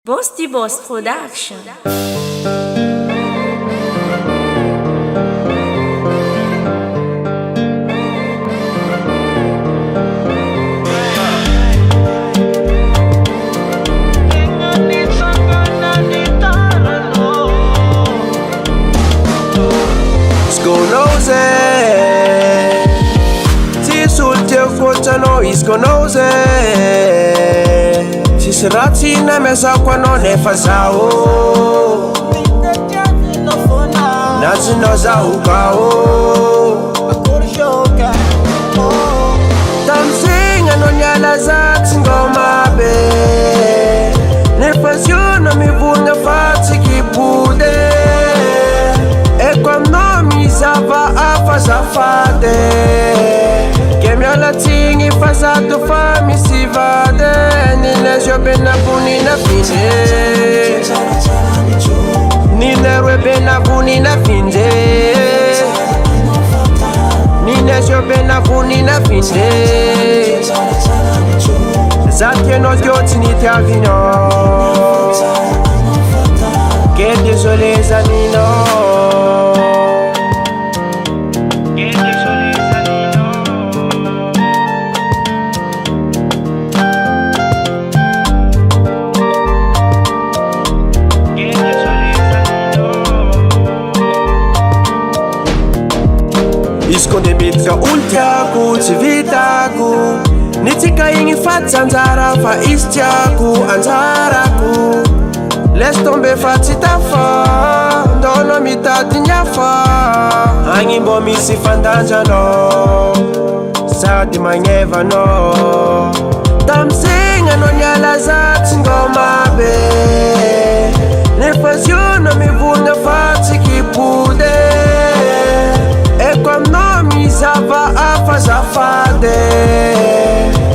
Boss the Boss Production. Sisy ratsy na miazako anao nefa zaho nazinao zaho kao tamizegny anao niala zatsy ngomabe nefa zio na mivogna fa tsy kibode eko aminao mizava afazafade ke miala tsigny fa zato fa misy vade Nina bena bunina finje Nina bena bunina finje Nina bena bunina finje Zatye no gyoti ni tiavino Que désolé zanino Iskonde midika olo tiako tsy vitako nitsika igny fatsy anjara fa izy tiako anjarako laisse tomber fa tsy tafa ndono mitady ny hafa agny mbo misy fandanjanao sady magnevanao tamizegny anao niala zatsy ngomabe nefa zio na mivogna fa tsy kibode eko aminao mizava afazafade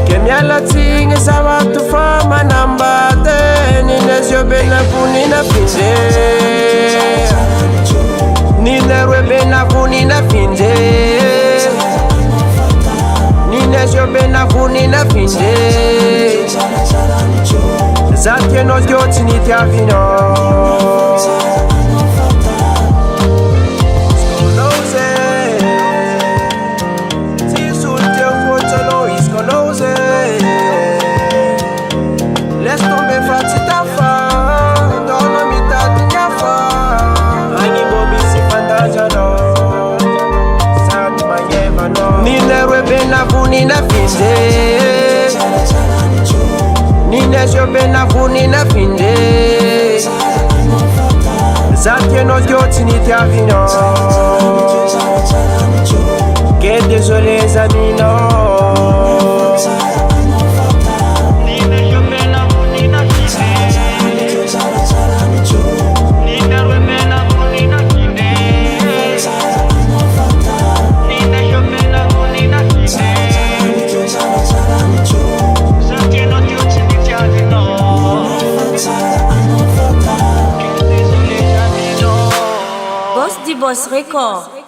ke miala tsigny zavato fa manambade nina zio bena vonina finje nina roe bena vonina finje nina zio bena vonina finje zatye anao gyoti ny tiavinao Nina finje Nina bena vonina finje Zatye anao gyoti ny tiavino Que désolé zanino Boss the Boss Record.